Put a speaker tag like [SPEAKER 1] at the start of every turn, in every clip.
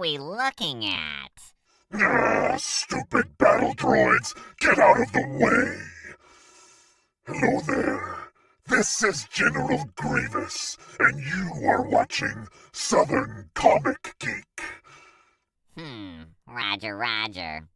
[SPEAKER 1] we looking at?
[SPEAKER 2] Stupid battle droids, get out of the way! Hello there. This is General Grievous, and you are watching Southern Comic Geek.
[SPEAKER 1] Roger, roger.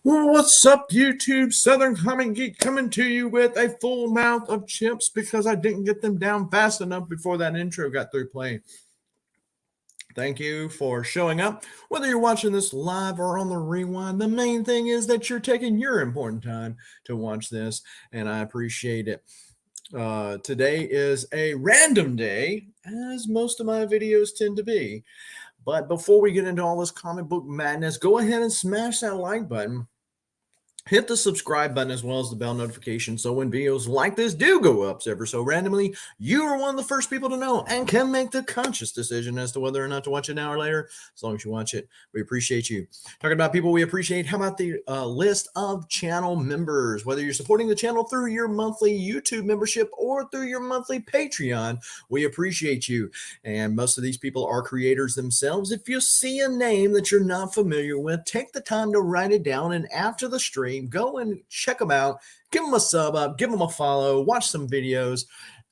[SPEAKER 3] What's up, YouTube? Southern Comic Geek coming to you with a full mouth of chips because I didn't get them down fast enough before that intro got through playing. Thank you for showing up. Whether you're watching this live or on the rewind, the main thing is that you're taking your important time to watch this, and I appreciate it. Today is a random day, as most of my videos tend to be. But before we get into all this comic book madness, go ahead and smash that like button. Hit the subscribe button as well as the bell notification so when videos like this do go up ever so randomly, you are one of the first people to know and can make the conscious decision as to whether or not to watch it now or later. As long as you watch it, we appreciate you. Talking about people we appreciate, how about the list of channel members? Whether you're supporting the channel through your monthly YouTube membership or through your monthly Patreon, we appreciate you. And most of these people are creators themselves. If you see a name that you're not familiar with, take the time to write it down, and after the stream, go and check them out, give them a sub up, give them a follow, watch some videos.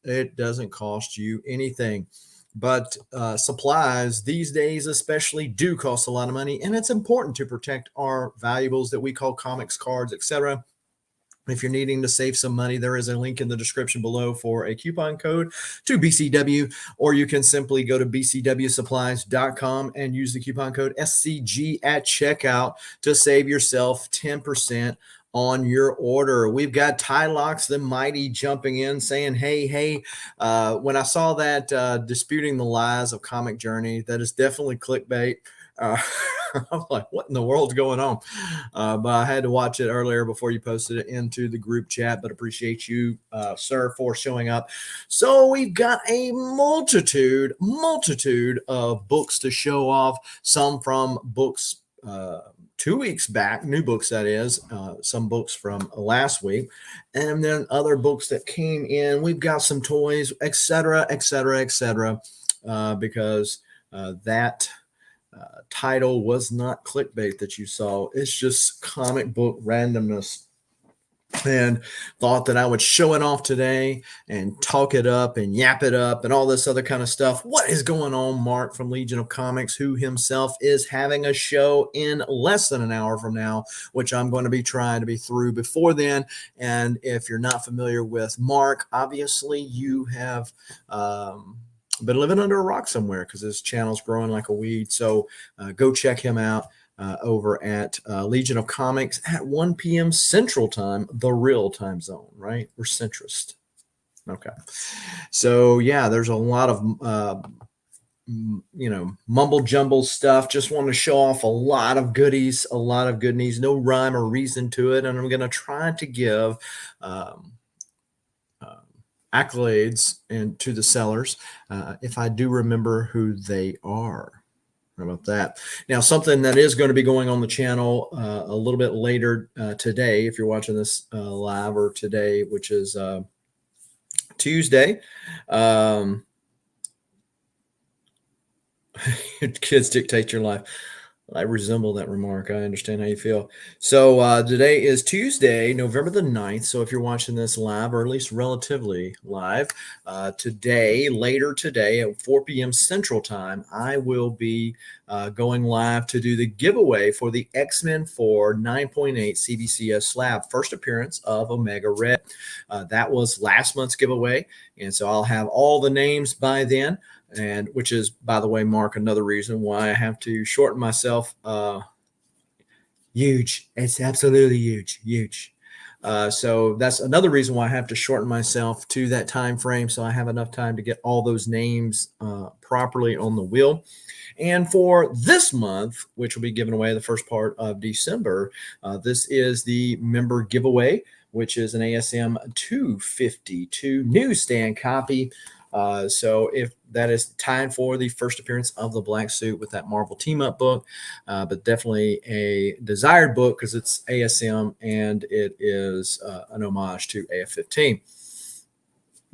[SPEAKER 3] It doesn't cost you anything. But supplies these days especially do cost a lot of money, and it's important to protect our valuables that we call comics, cards, etc. If you're needing to save some money, there is a link in the description below for a coupon code to BCW, or you can simply go to bcwsupplies.com and use the coupon code SCG at checkout to save yourself 10% on your order. We've got Tylox the Mighty jumping in saying, hey, when I saw that disputing the lies of Comic Journey, that is definitely clickbait. I'm like, what in the world's going on? But I had to watch it earlier before you posted it into the group chat, but appreciate you, sir, for showing up. So we've got a multitude of books to show off, some from books 2 weeks back, new books that is, some books from last week, and then other books that came in. We've got some toys, etc., because that title was not clickbait that you saw. It's just comic book randomness, and thought that I would show it off today and talk it up and yap it up and all this other kind of stuff. What is going on? Mark from Legion of Comics, who himself is having a show in less than an hour from now, which I'm going to be trying to be through before then. And if you're not familiar with Mark, obviously you have been living under a rock somewhere, because his channel's growing like a weed. So go check him out over at Legion of Comics at 1 p.m. Central Time, the real time zone, right? We're centrist. Okay. So yeah, there's a lot of mumble jumble stuff. Just want to show off a lot of goodies, no rhyme or reason to it, and I'm going to try to give accolades and to the sellers if I do remember who they are. How about that? Now, something that is going to be going on the channel a little bit later today, if you're watching this live, or today, which is Tuesday. Kids dictate your life. I resemble that remark. I understand how you feel. So today is Tuesday, November the 9th. So if you're watching this live, or at least relatively live, later today at 4 p.m. Central Time, I will be going live to do the giveaway for the X-Men 4 9.8 CBCS slab. First appearance of Omega Red. That was last month's giveaway. And so I'll have all the names by then. And which is, by the way, Mark, another reason why I have to shorten myself. Huge. It's absolutely huge. So that's another reason why I have to shorten myself to that time frame, so I have enough time to get all those names properly on the wheel. And for this month, which will be given away the first part of December, this is the member giveaway, which is an ASM 252 newsstand copy So if that is tied for the first appearance of the black suit with that Marvel team up book, but definitely a desired book because it's ASM and it is an homage to AF-15.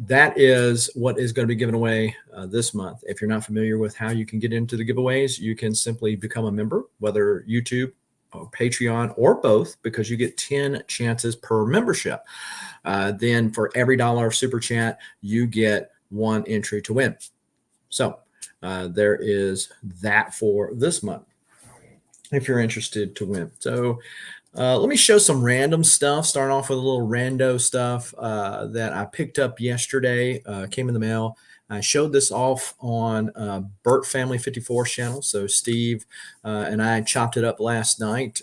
[SPEAKER 3] That is what is going to be given away this month. If you're not familiar with how you can get into the giveaways, you can simply become a member, whether YouTube or Patreon or both, because you get 10 chances per membership. Then for every dollar of super chat, you get one entry to win. So there is that for this month if you're interested to win. So let me show some random stuff. Starting off with a little rando stuff that I picked up yesterday. Came in the mail. I showed this off on Burt Family 54's channel. So Steve and I chopped it up last night.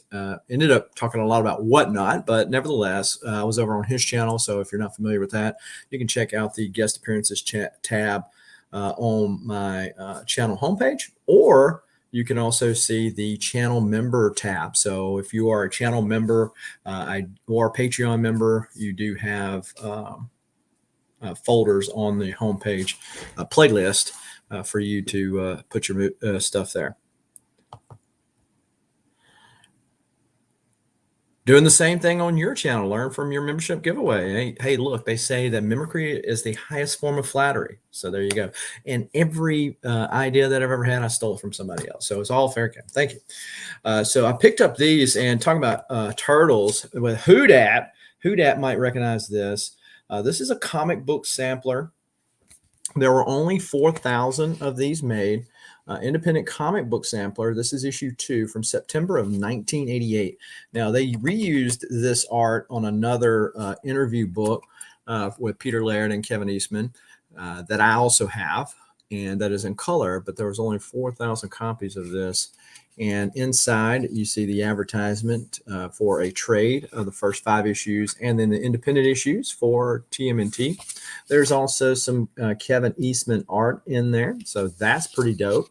[SPEAKER 3] Ended up talking a lot about whatnot, but nevertheless, I was over on his channel. So if you're not familiar with that, you can check out the guest appearances tab on my channel homepage, or you can also see the channel member tab. So if you are a channel member or a Patreon member, you do have folders on the homepage playlist for you to put your stuff there. Doing the same thing on your channel. Learn from your membership giveaway. Hey, look, they say that mimicry is the highest form of flattery. So there you go. And every idea that I've ever had, I stole it from somebody else. So it's all fair game. Thank you. So I picked up these and talking about turtles with Who Dat. Who Dat might recognize this. This is a comic book sampler. There were only 4,000 of these made. Independent comic book sampler. This is issue 2 from September of 1988. Now, they reused this art on another interview book with Peter Laird and Kevin Eastman that I also have, and that is in color, but there was only 4,000 copies of this. And inside, you see the advertisement for a trade of the first 5 issues, and then the independent issues for TMNT. There's also some Kevin Eastman art in there, so that's pretty dope.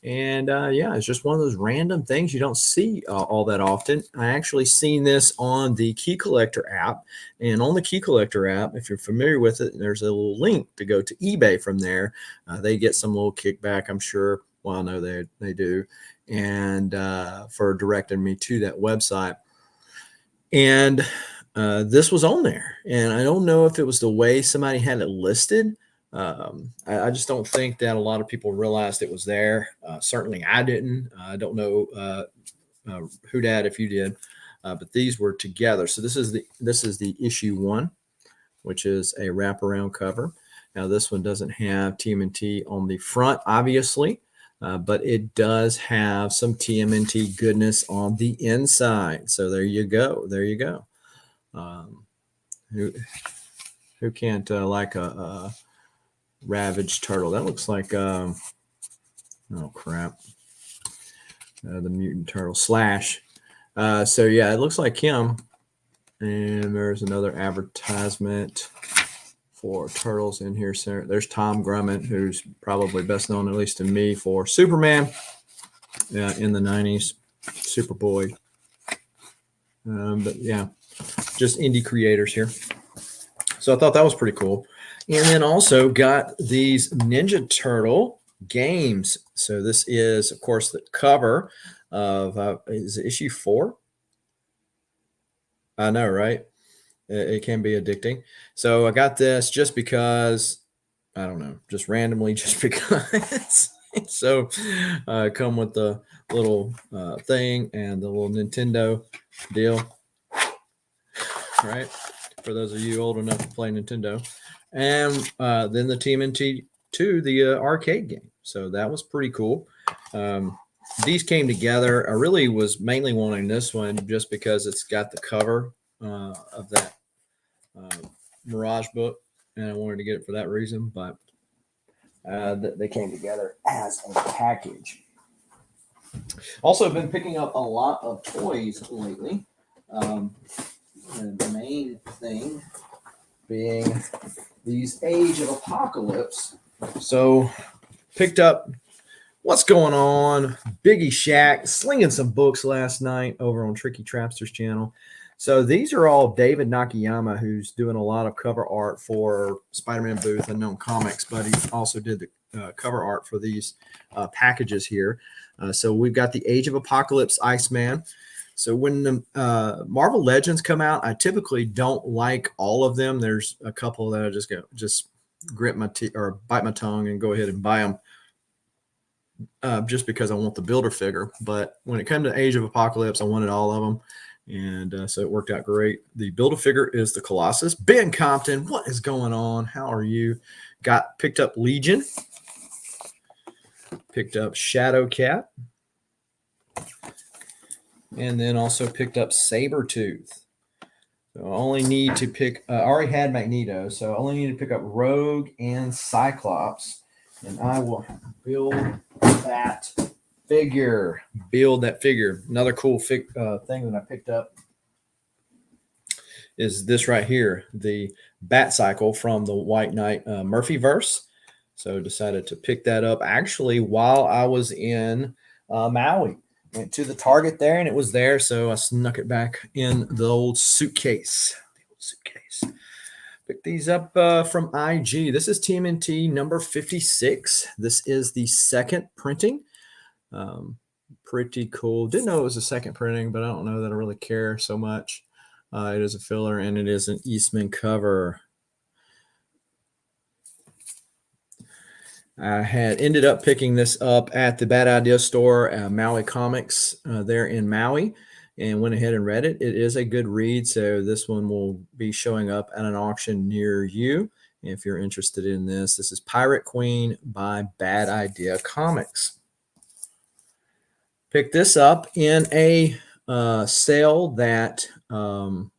[SPEAKER 3] And yeah, it's just one of those random things you don't see all that often. I actually seen this on the Key Collector app, and on the Key Collector app, if you're familiar with it, there's a little link to go to eBay from there. They get some little kickback, I'm sure. Well, I know they do. And for directing me to that website. And this was on there. And I don't know if it was the way somebody had it listed. I just don't think that a lot of people realized it was there. Certainly I didn't. I don't know who dat if you did. But these were together. So this is the issue 1, which is a wraparound cover. Now this one doesn't have TMNT on the front, obviously. But it does have some TMNT goodness on the inside. So there you go. There you go. Who can't like a ravaged turtle? That looks like, oh, crap. The mutant turtle Slash. So, yeah, it looks like him. And there's another advertisement for turtles in here. There's Tom Grummett, who's probably best known, at least to me, for Superman in the 90s, Superboy. But yeah, just indie creators here. So I thought that was pretty cool. And then also got these Ninja Turtle games. So this is, of course, the cover of is it issue 4? I know, right? It can be addicting. So I got this just because, I don't know, just randomly, just because. So come with the little thing and the little Nintendo deal, right? For those of you old enough to play Nintendo. And then the TMNT 2, the arcade game. So that was pretty cool. These came together. I really was mainly wanting this one just because it's got the cover of that Mirage book, and I wanted to get it for that reason, but they came together as a package. Also been picking up a lot of toys lately. And the main thing being these Age of Apocalypse. So picked up What's Going On, Biggie Shack, slinging some books last night over on Tricky Trapster's channel. So these are all David Nakayama, who's doing a lot of cover art for Spider-Man Booth Unknown Comics, but he also did the cover art for these packages here. So we've got the Age of Apocalypse Iceman. So when the Marvel Legends come out, I typically don't like all of them. There's a couple that I just grit my teeth or bite my tongue and go ahead and buy them. Just because I want the builder figure. But when it comes to Age of Apocalypse, I wanted all of them. And so it worked out great. The builder figure is the Colossus. Ben Compton, what is going on? How are you? Picked up Legion. Picked up Shadowcat. And then also picked up Sabretooth. So I only need to pick, I already had Magneto, so I only need to pick up Rogue and Cyclops. And I will build that figure. Another cool thing that I picked up is this right here, the Bat Cycle from the White Knight Murphy verse. So decided to pick that up actually while I was in Maui. Went to the Target there and it was there, so I snuck it back in the old suitcase. Pick these up from IG. This is TMNT number 56. This is the second printing. Pretty cool. Didn't know it was a second printing, but I don't know that I really care so much. It is a filler and it is an Eastman cover. I had ended up picking this up at the Bad Idea store, Maui Comics, there in Maui, and went ahead and read it. It is a good read, so this one will be showing up at an auction near you. If you're interested in this, this is Pirate Queen by Bad Idea Comics. Picked this up in a sale that Comic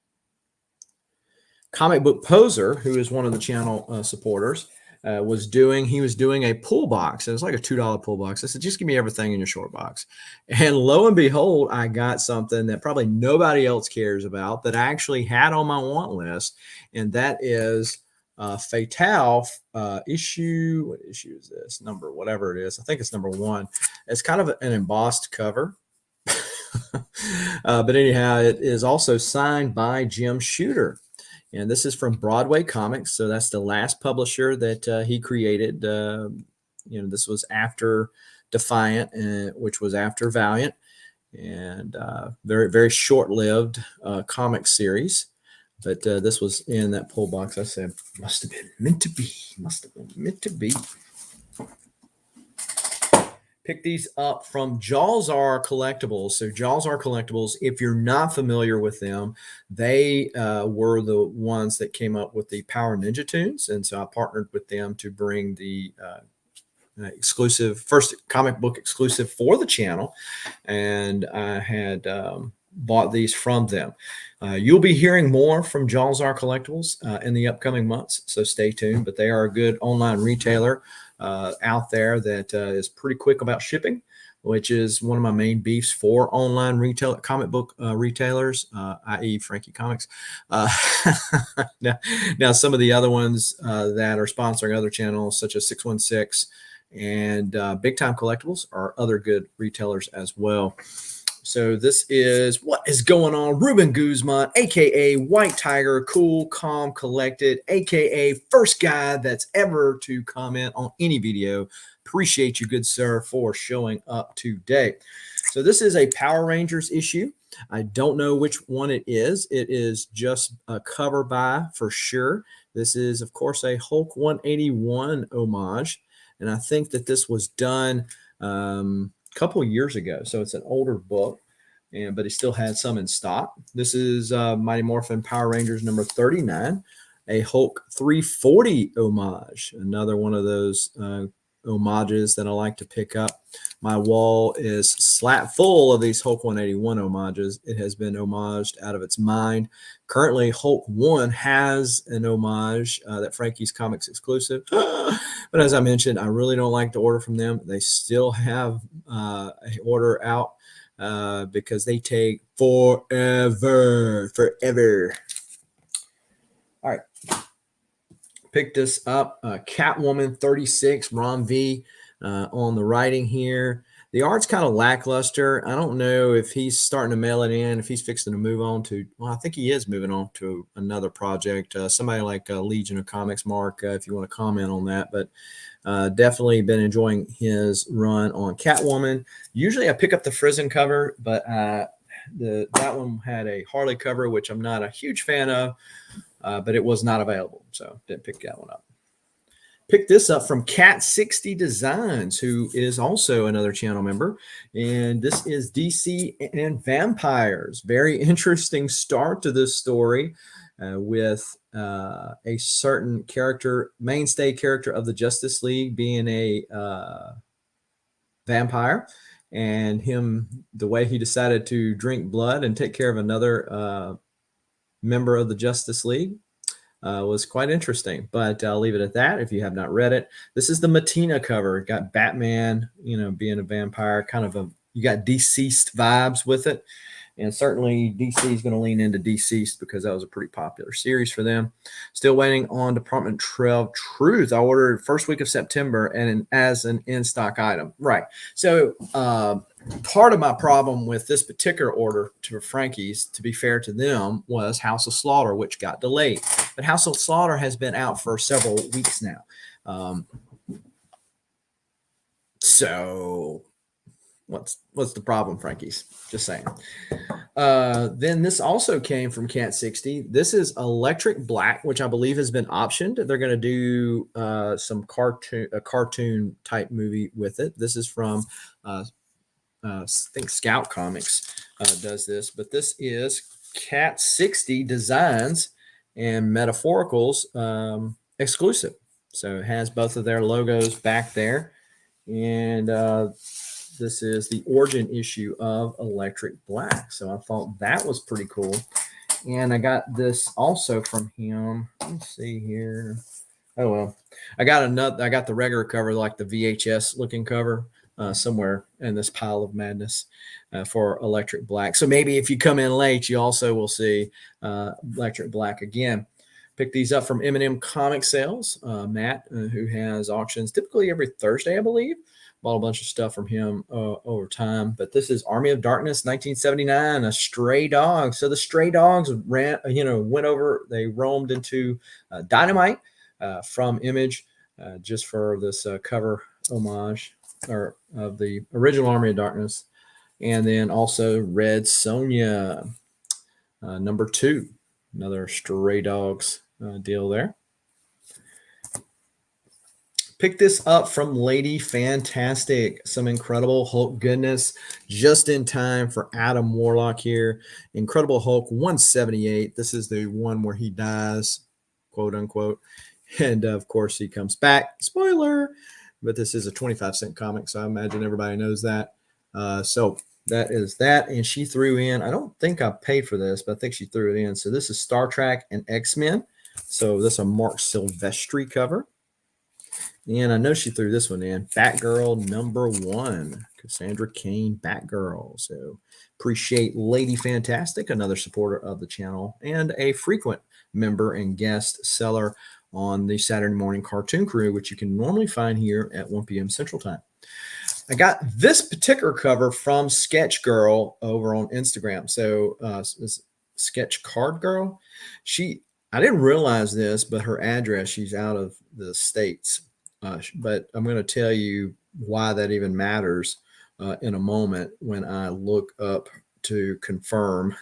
[SPEAKER 3] Book Poser, who is one of the channel supporters, was doing. He was doing a pull box. It was like a $2 pull box. I said, just give me everything in your short box. And lo and behold, I got something that probably nobody else cares about that I actually had on my want list. And that is Fatale issue. What issue is this? Number, whatever it is. I think it's number 1. It's kind of an embossed cover. But anyhow, it is also signed by Jim Shooter. And this is from Broadway Comics. So that's the last publisher that he created. This was after Defiant, which was after Valiant. And very, very short-lived comic series. But this was in that pull box. I said, must have been meant to be. Must have been meant to be. Pick these up from Jalzar Collectibles. So Jalzar Collectibles, if you're not familiar with them, they were the ones that came up with the Power Ninja Tunes. And so I partnered with them to bring the exclusive, first comic book exclusive for the channel. And I had bought these from them. You'll be hearing more from Jalzar Collectibles in the upcoming months, so stay tuned. But they are a good online retailer out there that is pretty quick about shipping, which is one of my main beefs for online comic book retailers, i.e. Frankie Comics. Now, some of the other ones that are sponsoring other channels, such as 616 and Big Time Collectibles, are other good retailers as well. So this is what is going on. Ruben Guzman, a.k.a. White Tiger, cool, calm, collected, a.k.a. first guy that's ever to comment on any video. Appreciate you, good sir, for showing up today. So this is a Power Rangers issue. I don't know which one it is. It is just a cover by for sure. This is, of course, a Hulk 181 homage. And I think that this was done couple of years ago, so it's an older book, but he still had some in stock. This is Mighty Morphin Power Rangers number 39, a Hulk 340 homage, another one of those homages that I like to pick up. My wall is slap full of these Hulk 181 homages. It has been homaged out of its mind. Currently, Hulk 1 has an homage that Frankie's Comics exclusive. But as I mentioned, I really don't like to order from them. They still have an order out because they take forever. All right. Picked this up. Catwoman 36, Ron V on the writing here. The art's kind of lackluster. I don't know if he's starting to mail it in, if he's fixing to move on to, well, I think he is moving on to another project. Somebody like Legion of Comics, Mark, if you want to comment on that. But definitely been enjoying his run on Catwoman. Usually I pick up the Frizzen cover, but that one had a Harley cover, which I'm not a huge fan of, but it was not available. So didn't pick that one up. Picked this up from Cat 60 Designs, who is also another channel member. And this is DC and Vampires. Very interesting start to this story with a certain character, mainstay character of the Justice League being a vampire. And him, the way he decided to drink blood and take care of another member of the Justice League. Was quite interesting, but I'll leave it at that. If you have not read it, this is the Matina cover. Got Batman, being a vampire, kind of you got deceased vibes with it. And certainly DC is going to lean into Deceased because that was a pretty popular series for them. Still waiting on Department 12 Truth. I ordered first week of September and as an in-stock item. Right. So part of my problem with this particular order to Frankie's, to be fair to them, was House of Slaughter, which got delayed. But House of Slaughter has been out for several weeks now. So what's the problem, Frankie's? Just saying. Then this also came from Cat 60. This is Electric Black, which I believe has been optioned. They're going to do a cartoon type movie with it. This is from I think Scout Comics does this, but this is Cat 60 Designs and Metaphoricals exclusive. So it has both of their logos back there. And this is the origin issue of Electric Black. So I thought that was pretty cool. And I got this also from him. Let's see here. Oh, well, I got the regular cover, like the VHS looking cover somewhere in this pile of madness for Electric Black. So maybe if you come in late, you also will see Electric Black again. Pick these up from M&M Comic Sales. Matt, who has auctions typically every Thursday, I believe. Bought a bunch of stuff from him over time. But this is Army of Darkness, 1979, a Stray Dog. So the Stray Dogs went over, they roamed into Dynamite from Image just for this cover homage of the original Army of Darkness. And then also Red Sonja, number 2, another Stray Dogs deal there. Pick this up from Lady Fantastic. Some Incredible Hulk goodness just in time for Adam Warlock here. Incredible Hulk 178. This is the one where he dies, quote unquote. And of course he comes back. Spoiler. But this is a 25-cent comic, so I imagine everybody knows that. So that is that. And she threw in, I don't think I paid for this, but I think she threw it in. So this is Star Trek and X-Men. So this is a Mark Silvestri cover. And I know she threw this one in. Batgirl number 1. Cassandra Kane Batgirl. So appreciate Lady Fantastic, another supporter of the channel, and a frequent member and guest seller on the Saturday morning cartoon crew, which you can normally find here at 1 p.m. Central Time. I got this particular cover from Sketch Girl over on Instagram. So Sketch Card Girl. I didn't realize this, but her address, she's out of the States. But I'm going to tell you why that even matters in a moment when I look up to confirm.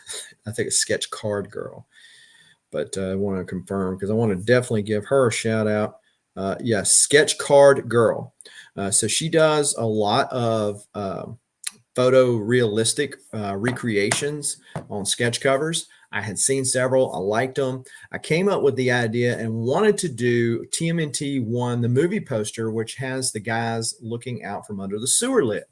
[SPEAKER 3] I think it's Sketch Card Girl. But I want to confirm because I want to definitely give her a shout out. Yes, Sketch Card Girl. So she does a lot of photorealistic recreations on sketch covers. I had seen several. I liked them. I came up with the idea and wanted to do TMNT 1, the movie poster, which has the guys looking out from under the sewer lid.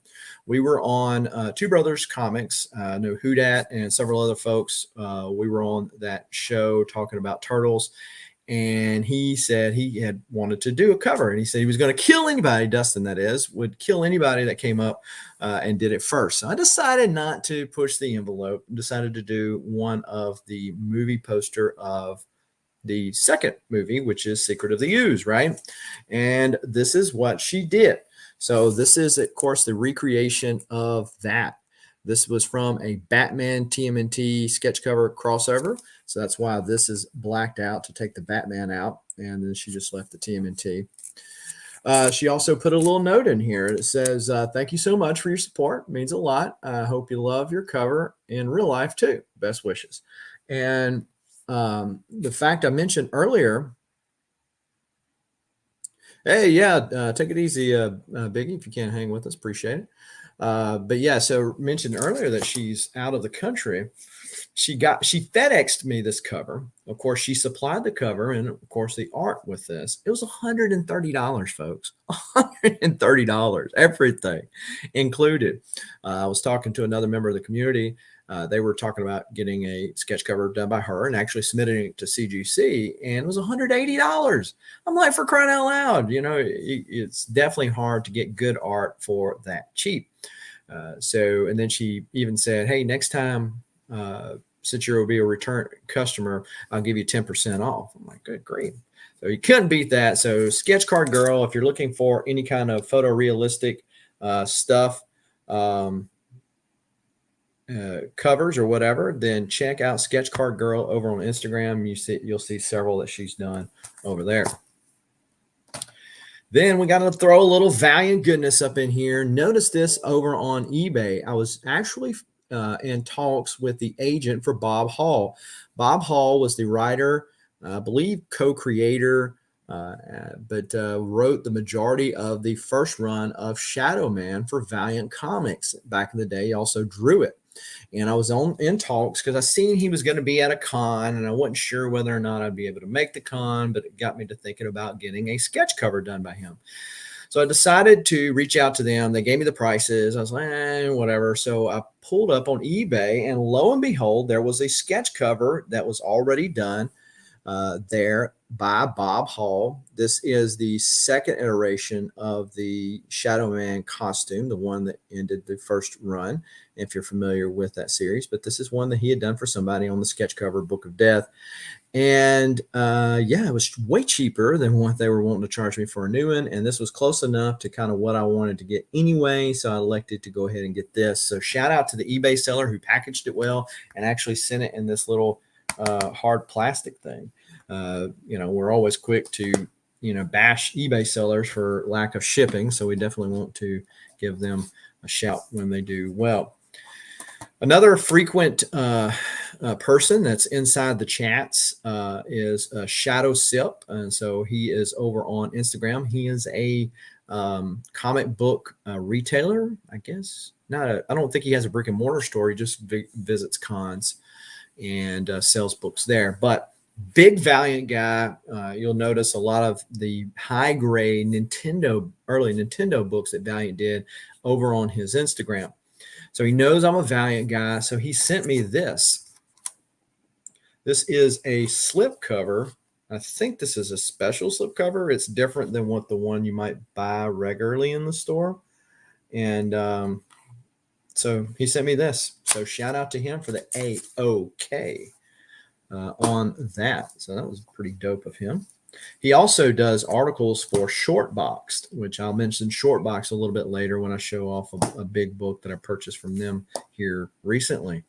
[SPEAKER 3] We were on Two Brothers Comics. I know Houdat and several other folks. We were on that show talking about turtles. And he said he had wanted to do a cover. And he said he was going to kill anybody, Dustin, that is, would kill anybody that came up and did it first. So I decided not to push the envelope, decided to do one of the movie poster of the second movie, which is Secret of the Ooze, right? And this is what she did. So this is, of course, the recreation of that. This was from a Batman TMNT sketch cover crossover. So that's why this is blacked out to take the Batman out. And then she just left the TMNT. She also put a little note in here. It says, thank you so much for your support. It means a lot. I hope you love your cover in real life too. Best wishes. And the fact I mentioned earlier, hey, yeah, take it easy, Biggie, if you can't hang with us. Appreciate it. But yeah, so mentioned earlier that she's out of the country. She FedExed me this cover. Of course, she supplied the cover and of course the art with this. It was $130, folks. $130, everything included. I was talking to another member of the community. They were talking about getting a sketch cover done by her and actually submitting it to CGC, and it was $180. I'm like, for crying out loud, it's definitely hard to get good art for that cheap. And then she even said, hey, next time, since you'll be a return customer, I'll give you 10% off. I'm like, good, great. So you couldn't beat that. So Sketch Card Girl, if you're looking for any kind of photorealistic stuff, covers or whatever, then check out Sketch Card Girl over on Instagram. You'll see several that she's done over there. Then we got to throw a little Valiant goodness up in here. Notice this over on eBay. I was actually in talks with the agent for Bob Hall. Bob Hall was the writer, I believe co-creator, but wrote the majority of the first run of Shadow Man for Valiant Comics back in the day. He also drew it. And I was in talks because I seen he was going to be at a con, and I wasn't sure whether or not I'd be able to make the con, but it got me to thinking about getting a sketch cover done by him. So I decided to reach out to them. They gave me the prices. I was like, whatever. So I pulled up on eBay, and lo and behold, there was a sketch cover that was already done there by Bob Hall. This is the second iteration of the Shadow Man costume, the one that ended the first run, if you're familiar with that series. But this is one that he had done for somebody on the sketch cover, Book of Death. And yeah, it was way cheaper than what they were wanting to charge me for a new one. And this was close enough to kind of what I wanted to get anyway. So I elected to go ahead and get this. So shout out to the eBay seller who packaged it well and actually sent it in this little hard plastic thing. We're always quick to, bash eBay sellers for lack of shipping. So we definitely want to give them a shout when they do well. Another frequent person that's inside the chats is Shadow Sip. And so he is over on Instagram. He is a comic book retailer, I guess. I don't think he has a brick and mortar store. He just visits cons and sells books there. But big Valiant guy. You'll notice a lot of the high grade early Nintendo books that Valiant did over on his Instagram. So he knows I'm a Valiant guy. So he sent me this. This is a slip cover. I think this is a special slip cover. It's different than what the one you might buy regularly in the store. And so he sent me this. So shout out to him for the AOK on that. So that was pretty dope of him. He also does articles for Shortboxed, which I'll mention Shortbox a little bit later when I show off a big book that I purchased from them here recently.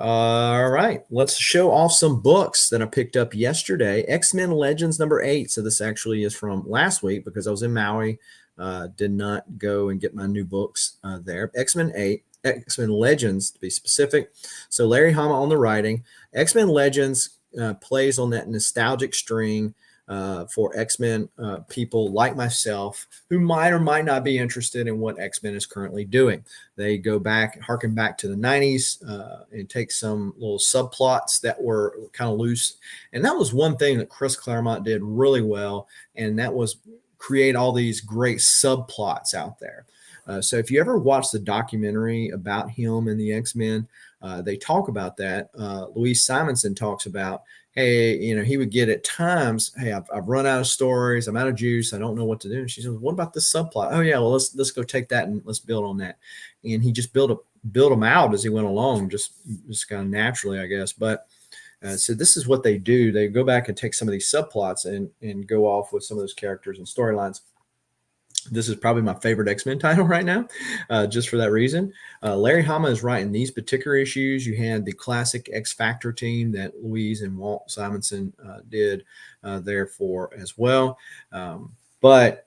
[SPEAKER 3] All right, let's show off some books that I picked up yesterday. X-Men Legends #8. So this actually is from last week because I was in Maui. Did not go and get my new books there. X-Men Legends, to be specific. So Larry Hama on the writing. X-Men Legends plays on that nostalgic string for X-Men people like myself who might or might not be interested in what X-Men is currently doing. They go back, harken back to the 90s and take some little subplots that were kind of loose. And that was one thing that Chris Claremont did really well, and that was create all these great subplots out there. So if you ever watch the documentary about him and the X-Men, they talk about that. Louise Simonson talks about, hey, he would get at times, hey, I've run out of stories. I'm out of juice. I don't know what to do. And she says, what about this subplot? Oh yeah, well, let's go take that and let's build on that. And he just built them out as he went along, just kind of naturally, I guess. But so this is what they do. They go back and take some of these subplots and go off with some of those characters and storylines. This is probably my favorite X-Men title right now, just for that reason. Larry Hama is writing these particular issues. You had the classic X Factor team that Louise and Walt Simonson did there for as well. But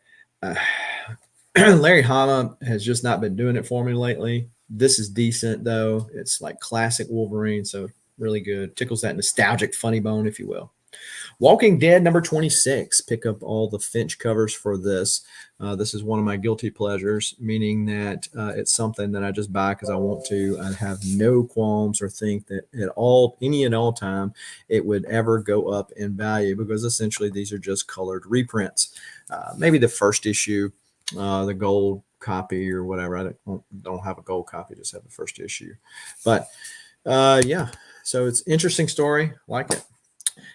[SPEAKER 3] Larry Hama has just not been doing it for me lately. This is decent, though. It's like classic Wolverine, so really good. Tickles that nostalgic funny bone, if you will. Walking Dead number 26. Pick up all the Finch covers for this. This is one of my guilty pleasures, meaning that it's something that I just buy because I want to. I have no qualms or think that at all, any and all time, it would ever go up in value because essentially these are just colored reprints. Maybe the first issue, the gold copy or whatever. I don't have a gold copy, just have the first issue. But yeah, so it's interesting story. Like it.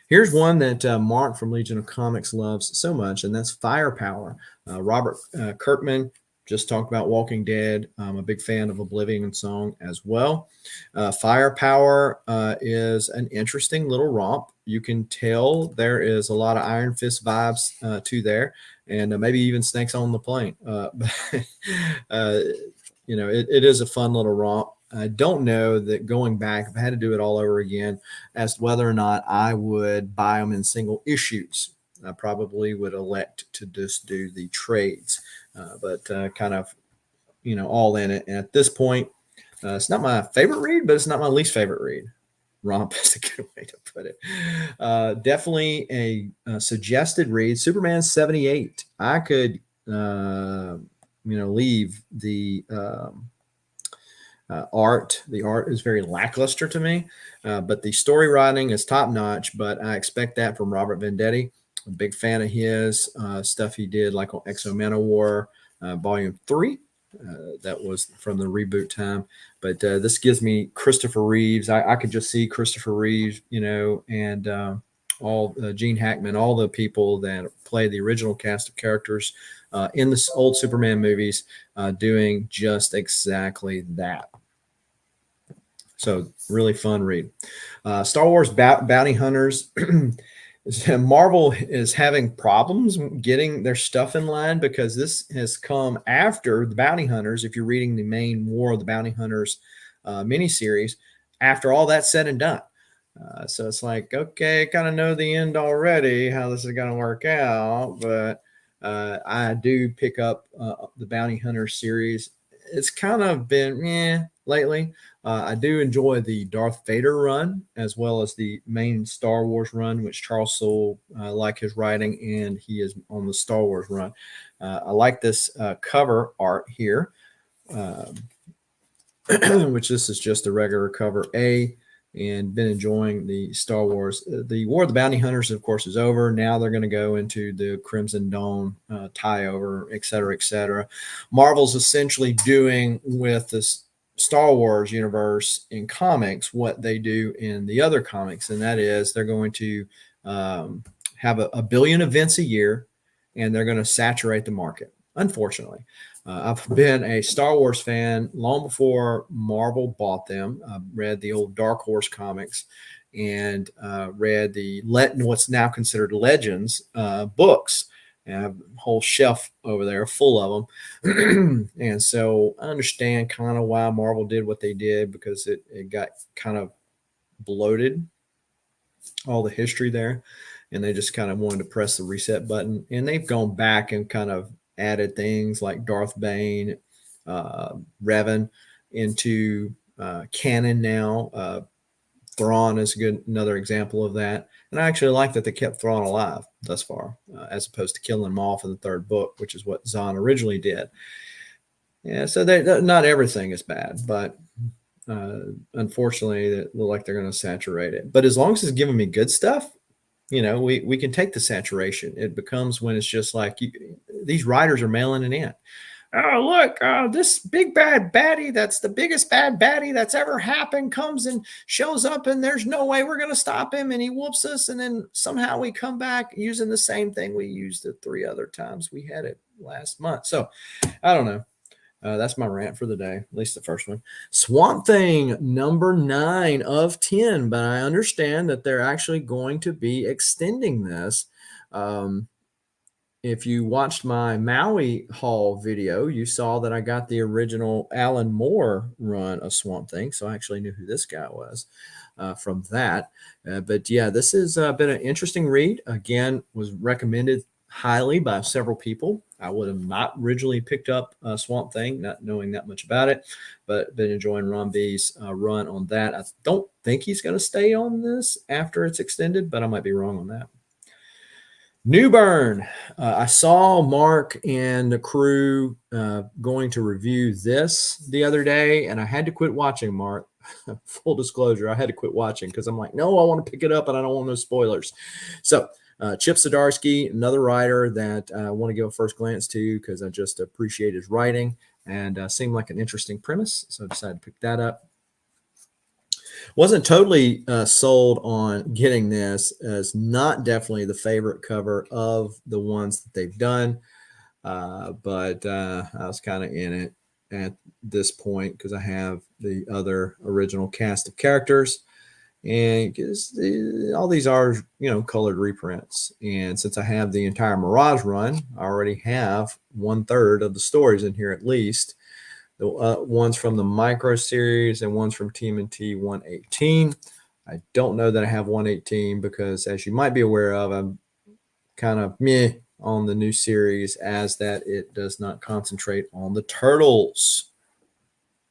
[SPEAKER 3] Here's one that Mark from Legion of Comics loves so much, and that's Firepower. Robert Kirkman just talked about Walking Dead. I'm a big fan of Oblivion Song as well. Firepower is an interesting little romp. You can tell there is a lot of Iron Fist vibes to there, and maybe even Snakes on the Plane. You know, it is a fun little romp. I don't know that going back, if I had to do it all over again, as to whether or not I would buy them in single issues. I probably would elect to just do the trades, but kind of, you know, all in it. And at this point, it's not my favorite read, but it's not my least favorite read. Romp is a good way to put it. Definitely a suggested read. Superman 78. I could, you know, leave the art. The art is very lackluster to me, but the story writing is top notch. But I expect that from Robert Venditti. I'm a big fan of his stuff he did, like on Exo Manowar Volume 3. That was from the reboot time. But this gives me Christopher Reeves. I could just see Christopher Reeves, you know, and all Gene Hackman, all the people that play the original cast of characters in the old Superman movies doing just exactly that. So really fun read. Star Wars Bounty Hunters. Marvel is having problems getting their stuff in line because this has come after the Bounty Hunters. If you're reading the main War of the Bounty Hunters miniseries, after all that's said and done. So it's like, okay, I kind of know the end already, how this is going to work out. But I do pick up the Bounty Hunter series. It's kind of been lately. I do enjoy the Darth Vader run as well as the main Star Wars run, which Charles Soule like his writing, and he is on the Star Wars run. I like this cover art here, which this is just a regular cover A, and been enjoying the Star Wars. The War of the Bounty Hunters, of course, is over. Now they're going to go into the Crimson Dawn tie over, et cetera, et cetera. Marvel's essentially doing with this Star Wars universe in comics what they do in the other comics, and that is they're going to have a billion events a year, and they're going to saturate the market, unfortunately. I've been a Star Wars fan long before Marvel bought them. I read the old Dark Horse comics and read the what's now considered Legends books. And I have a whole shelf over there full of them. And so I understand kind of why Marvel did what they did, because it got kind of bloated, all the history there. And they just kind of wanted to press the reset button. And they've gone back and kind of added things like Darth Bane, Revan into canon now. Thrawn is another example of that. And I actually like that they kept Thrawn alive thus far, as opposed to killing him off in the third book, which is what Zahn originally did. Yeah, so not everything is bad, but unfortunately, it look like they're going to saturate it. But as long as it's giving me good stuff, you know, we can take the saturation. It becomes when it's just like these writers are mailing it in. Oh, look, this big bad baddie, that's the biggest bad baddie that's ever happened, comes and shows up, and there's no way we're going to stop him, and he whoops us, and then somehow we come back using the same thing we used the 3 other times we had it last month. So I don't know. That's my rant for the day, at least the first one. Swamp Thing, number 9 of 10, but I understand that they're actually going to be extending this. if you watched my Maui haul video, you saw that I got the original Alan Moore run of Swamp Thing. So I actually knew who this guy was from that. But yeah, this has been an interesting read. Again, was recommended highly by several people. I would have not originally picked up Swamp Thing, not knowing that much about it, but been enjoying Ron B's run on that. I don't think he's going to stay on this after it's extended, but I might be wrong on that. New Burn. I saw Mark and the crew going to review this the other day, and I had to quit watching, Mark. Full disclosure, I had to quit watching because I'm like, no, I want to pick it up and I don't want no spoilers. So Chip Zdarsky, another writer that I want to give a first glance to because I just appreciate his writing and seemed like an interesting premise. So I decided to pick that up. Wasn't totally sold on getting this, as not definitely the favorite cover of the ones that they've done. But I was kind of in it at this point because I have the other original cast of characters, and all these are, colored reprints. And since I have the entire Mirage run, I already have 1/3 of the stories in here at least. The ones from the micro series and ones from TMNT 118. I don't know that I have 118 because, as you might be aware of, I'm kind of meh on the new series, as that it does not concentrate on the turtles.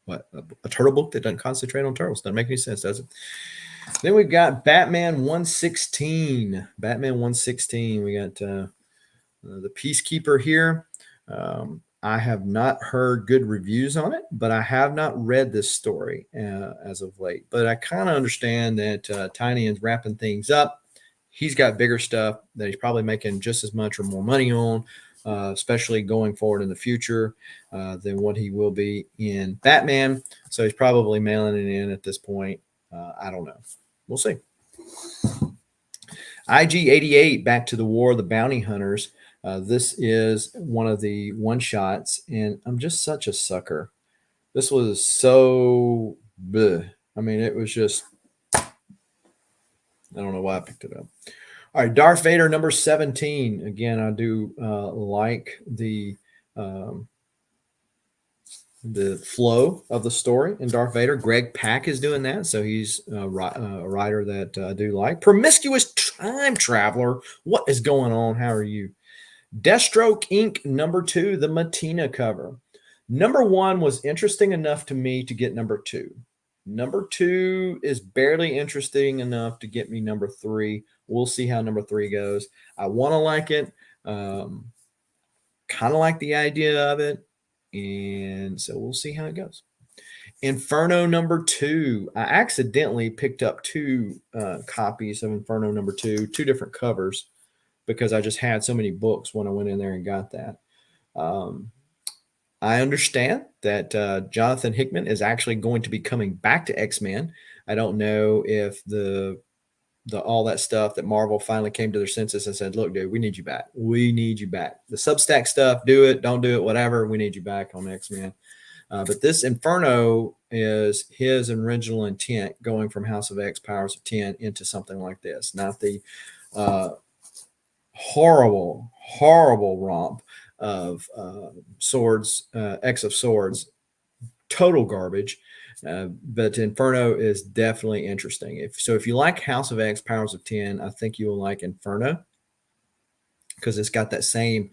[SPEAKER 3] What? A turtle book that doesn't concentrate on turtles? Doesn't make any sense, does it? Then we've got Batman 116. Batman 116. We got the Peacekeeper here. I have not heard good reviews on it, but I have not read this story as of late. But I kind of understand that Tiny is wrapping things up. He's got bigger stuff that he's probably making just as much or more money on, especially going forward in the future than what he will be in Batman. So he's probably mailing it in at this point. I don't know. We'll see. IG-88, Back to the War of the Bounty Hunters. This is one of the one-shots, and I'm just such a sucker. This was so bleh. I mean, it was just, I don't know why I picked it up. All right, Darth Vader number 17. Again, I do like the flow of the story in Darth Vader. Greg Pak is doing that, so he's a writer that I do like. Promiscuous Time Traveler. What is going on? How are you? Deathstroke Inc. number 2, the Matina cover. Number 1 was interesting enough to me to get number 2. Number 2 is barely interesting enough to get me number 3. We'll see how number 3 goes. I want to like it. Kind of like the idea of it. And so we'll see how it goes. Inferno number 2. I accidentally picked up 2 copies of Inferno number 2, 2 different covers, because I just had so many books when I went in there and got that. I understand that Jonathan Hickman is actually going to be coming back to X-Men. I don't know if the all that stuff that Marvel finally came to their senses and said, look, dude, we need you back. We need you back. The Substack stuff, do it, don't do it, whatever. We need you back on X-Men. But this Inferno is his original intent, going from House of X, Powers of 10 into something like this. Not the horrible romp of Swords, X of Swords, total garbage. But Inferno is definitely interesting. If you like House of X, Powers of 10, I think you will like Inferno, because it's got that same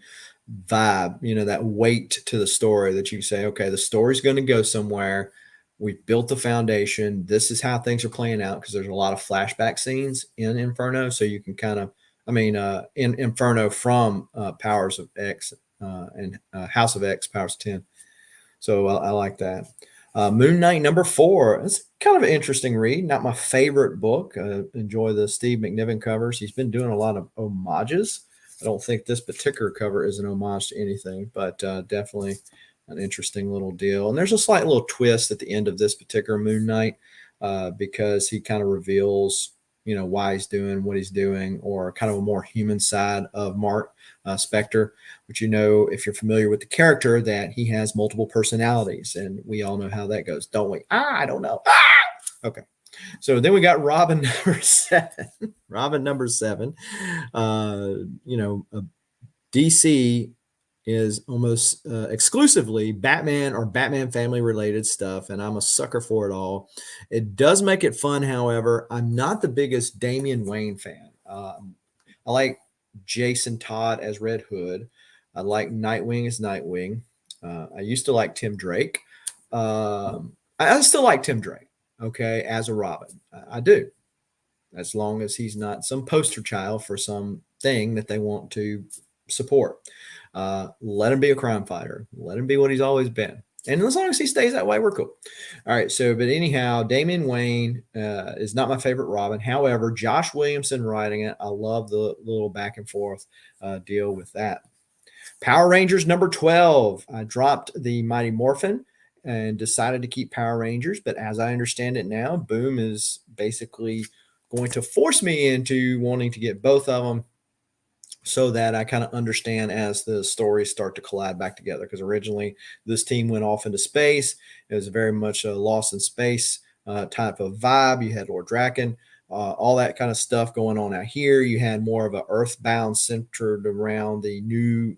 [SPEAKER 3] vibe, that weight to the story that you say, okay, the story's going to go somewhere. We've built the foundation. This is how things are playing out, because there's a lot of flashback scenes in Inferno. So you can kind of, in Inferno from Powers of X and House of X, Powers of 10. So I like that. Moon Knight number 4. It's kind of an interesting read. Not my favorite book. Enjoy the Steve McNiven covers. He's been doing a lot of homages. I don't think this particular cover is an homage to anything, but definitely an interesting little deal. And there's a slight little twist at the end of this particular Moon Knight, because he kind of reveals, why he's doing what he's doing, or kind of a more human side of Mark Spector. But if you're familiar with the character, that he has multiple personalities, and we all know how that goes, don't we? I don't know. Okay. So then we got Robin number 7. Robin number 7. A DC is almost exclusively Batman or Batman family related stuff, and I'm a sucker for it all. It does make it fun, however. I'm not the biggest Damian Wayne fan. I like Jason Todd as Red Hood. I like Nightwing as Nightwing. I used to like Tim Drake. I still like Tim Drake, okay, as a Robin. I do, as long as he's not some poster child for some thing that they want to support. Let him be a crime fighter. Let him be what he's always been. And as long as he stays that way, we're cool. All right. So, but anyhow, Damian Wayne is not my favorite Robin. However, Josh Williamson writing it, I love the little back and forth deal with that. Power Rangers number 12. I dropped the Mighty Morphin and decided to keep Power Rangers. But as I understand it now, Boom is basically going to force me into wanting to get both of them, so that I kind of understand as the stories start to collide back together. Because originally this team went off into space. It was very much a Lost in Space type of vibe. You had Lord Draken, all that kind of stuff going on out here. You had more of a Earthbound centered around the new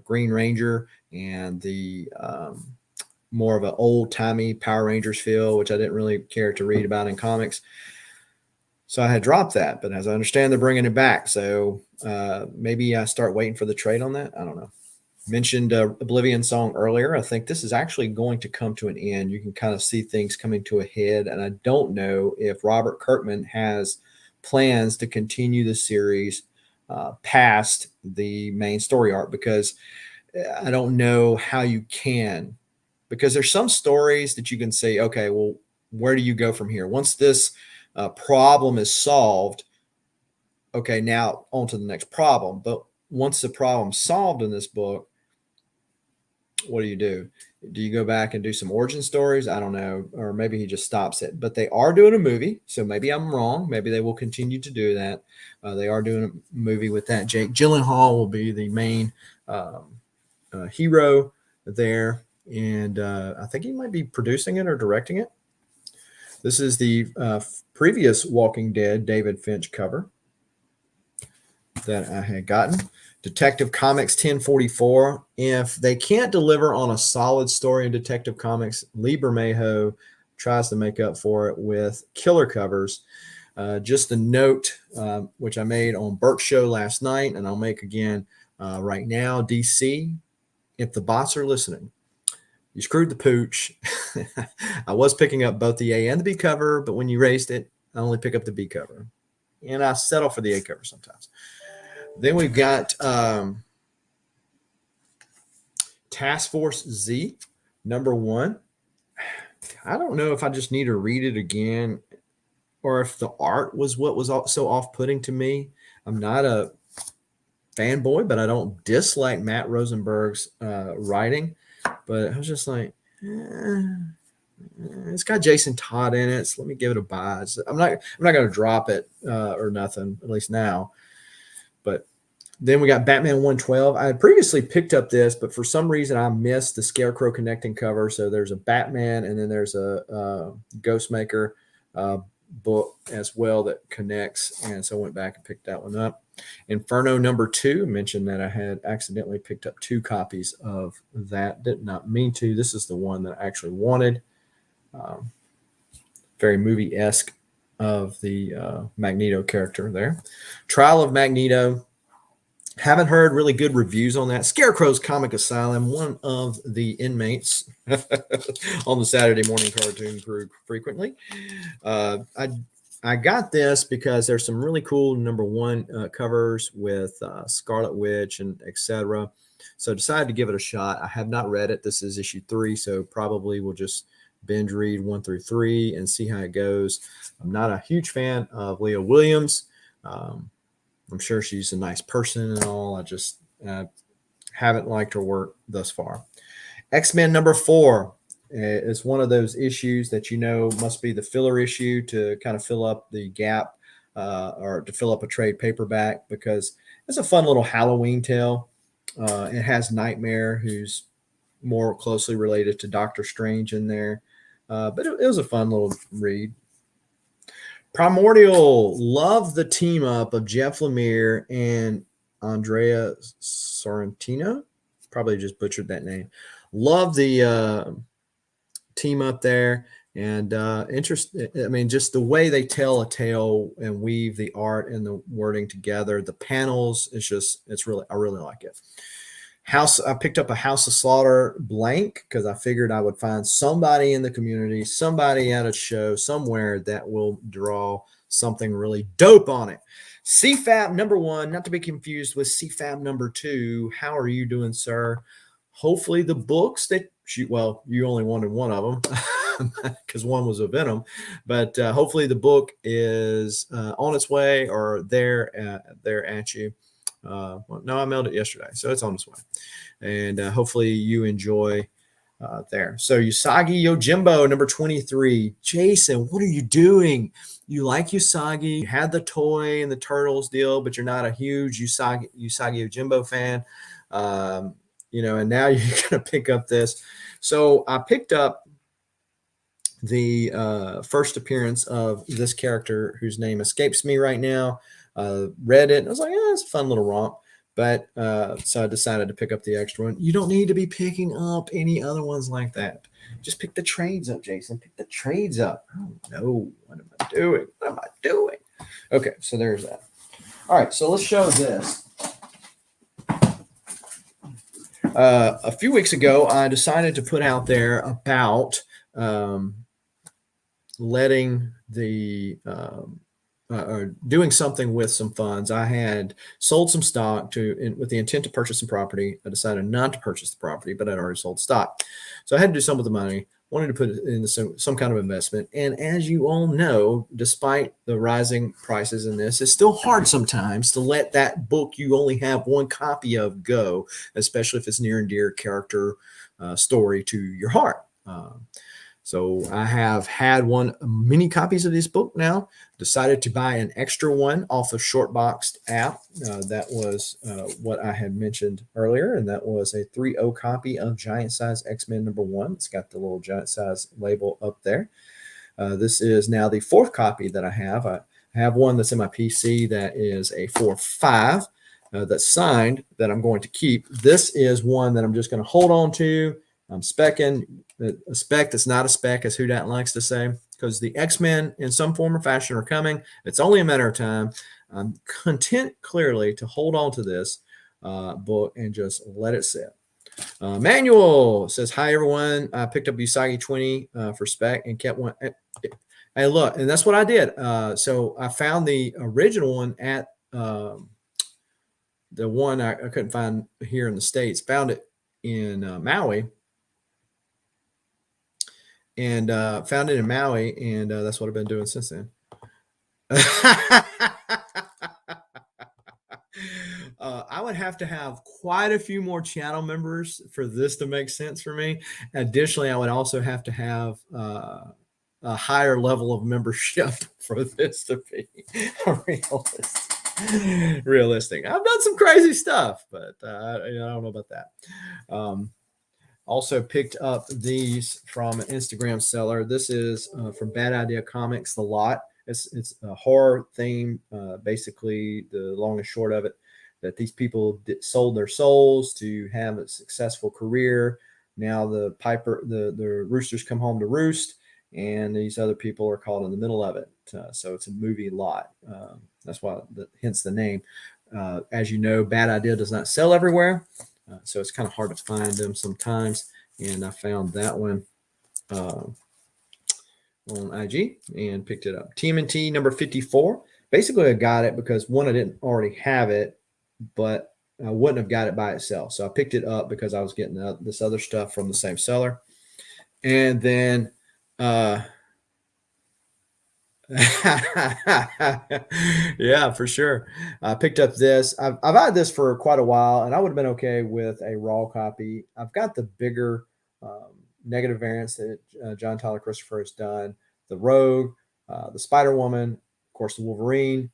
[SPEAKER 3] Green Ranger and the more of an old-timey Power Rangers feel, which I didn't really care to read about in comics. So I had dropped that, but as I understand, they're bringing it back. So maybe I start waiting for the trade on that. I don't know. Mentioned Oblivion Song earlier. I think this is actually going to come to an end. You can kind of see things coming to a head. And I don't know if Robert Kirkman has plans to continue the series past the main story arc, because I don't know how you can. Because there's some stories that you can say, okay, well, where do you go from here? Once this problem is solved, okay, now on to the next problem. But once the problem's solved in this book, what do you do? Do you go back and do some origin stories? I don't know. Or maybe he just stops it. But they are doing a movie, so maybe I'm wrong. Maybe they will continue to do that. They are doing a movie with that. Jake Gyllenhaal will be the main hero there. And I think he might be producing it or directing it. This is the previous Walking Dead David Finch cover that I had gotten. Detective Comics 1044. If they can't deliver on a solid story in Detective Comics, Lee Bermejo tries to make up for it with killer covers. Just a note, which I made on Burke's show last night, and I'll make again right now. DC, if the bots are listening, you screwed the pooch. I was picking up both the A and the B cover, but when you raised it, I only pick up the B cover. And I settle for the A cover sometimes. Then we've got Task Force Z, number 1. I don't know if I just need to read it again or if the art was what was so off-putting to me. I'm not a fanboy, but I don't dislike Matt Rosenberg's writing. But I was just like, it's got Jason Todd in it, so let me give it a buy. I'm not going to drop it or nothing, at least now. But then we got Batman 112. I had previously picked up this, but for some reason I missed the Scarecrow connecting cover. So there's a Batman, and then there's a Ghostmaker book as well that connects. And so I went back and picked that one up. Inferno number 2, mentioned that I had accidentally picked up 2 copies of that. Did not mean to. This is the one that I actually wanted. Very movie-esque of the Magneto character there. Trial of Magneto. Haven't heard really good reviews on that. Scarecrow's Comic Asylum, one of the inmates on the Saturday morning cartoon crew frequently. I got this because there's some really cool number 1 covers with Scarlet Witch and etc. So I decided to give it a shot. I have not read it. This is issue 3, so probably we'll just binge read 1 through 3 and see how it goes. I'm not a huge fan of Leah Williams. I'm sure she's a nice person and all. I just haven't liked her work thus far. X-Men number 4 is one of those issues that must be the filler issue to kind of fill up the gap or to fill up a trade paperback, because it's a fun little Halloween tale. It has Nightmare, who's more closely related to Doctor Strange in there. But it was a fun little read. Primordial, love the team up of Jeff Lemire and Andrea Sorrentino. Probably just butchered that name. Love the team up there. And I mean, just the way they tell a tale and weave the art and the wording together, the panels, I really like it. I picked up a House of Slaughter blank because I figured I would find somebody in the community, somebody at a show somewhere that will draw something really dope on it. CFAB number 1, not to be confused with CFAB number 2. How are you doing, sir? Hopefully the books that you only wanted one of them because one was a Venom, but hopefully the book is on its way or there at you. No, I mailed it yesterday, so it's on its way, and hopefully you enjoy there. So Usagi Yojimbo number 23. Jason, what are you doing? You like Usagi? You had the toy and the Turtles deal, but you're not a huge Usagi Yojimbo fan. And now you're gonna pick up this. So I picked up the first appearance of this character whose name escapes me right now. Read it and I was like, it's a fun little romp. But so I decided to pick up the extra one. You don't need to be picking up any other ones like that. Just pick the trades up, Jason. Pick the trades up. Oh no, what am I doing? What am I doing? Okay, so there's that. All right, so let's show this. A few weeks ago, I decided to put out there about letting the or doing something with some funds. I had sold some stock with the intent to purchase some property. I decided not to purchase the property, but I'd already sold stock. So I had to do something with the money, wanted to put it into some kind of investment. And as you all know, despite the rising prices in this, it's still hard sometimes to let that book you only have one copy of go, especially if it's near and dear character story to your heart. So I have had many copies of this book now. Decided to buy an extra one off of Shortboxed app. That was what I had mentioned earlier, and that was a 3.0 copy of Giant Size X-Men number 1. It's got the little Giant Size label up there. This is now the 4th copy that I have. I have one that's in my PC that is a 4.5 that's signed that I'm going to keep. This is one that I'm just going to hold on to. I'm specking a spec that's not a spec, as Who Dat likes to say, because the X-Men in some form or fashion are coming. It's only a matter of time. I'm content clearly to hold on to this book and just let it sit. Manuel says, hi, everyone. I picked up Usagi 20 for spec and kept one. Hey, look, and that's what I did. So I found the original one at the one I couldn't find here in the States. Found it in Maui. And found it in Maui, and that's what I've been doing since then. I would have to have quite a few more channel members for this to make sense for me. Additionally, I would also have to have a higher level of membership for this to be realistic. I've done some crazy stuff, but I don't know about that. Also picked up these from an Instagram seller. This is from Bad Idea Comics, The Lot. It's a horror theme. Basically, the long and short of it, that these people sold their souls to have a successful career. Now the roosters come home to roost, and these other people are caught in the middle of it. So it's a movie lot. That's why, hence the name. As you know, Bad Idea does not sell everywhere. So it's kind of hard to find them sometimes. And I found that one on IG and picked it up. TMNT number 54. Basically, I got it because, one, I didn't already have it, but I wouldn't have got it by itself. So I picked it up because I was getting this other stuff from the same seller. And then yeah, for sure. I picked up this. I've had this for quite a while, and I would have been okay with a raw copy. I've got the bigger negative variants that John Tyler Christopher has done. The Rogue, the Spider-Woman, of course, the Wolverine.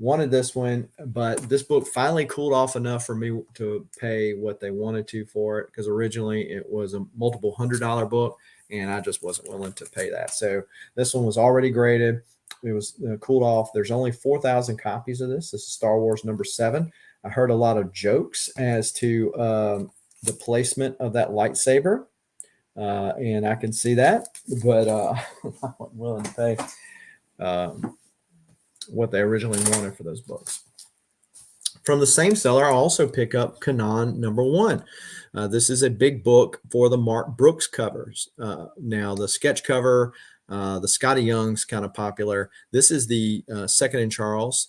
[SPEAKER 3] Wanted this one, but this book finally cooled off enough for me to pay what they wanted to for it, because originally it was a multiple $100 book, and I just wasn't willing to pay that. So this one was already graded. It was cooled off. There's only 4,000 copies of this. This is Star Wars number 7. I heard a lot of jokes as to the placement of that lightsaber, and I can see that, but I wasn't willing to pay what they originally wanted for those books. From the same seller, I also pick up Kanan #1. This is a big book for the Mark Brooks covers. Now, the sketch cover, the Scotty Young's kind of popular. This is the Second in Charles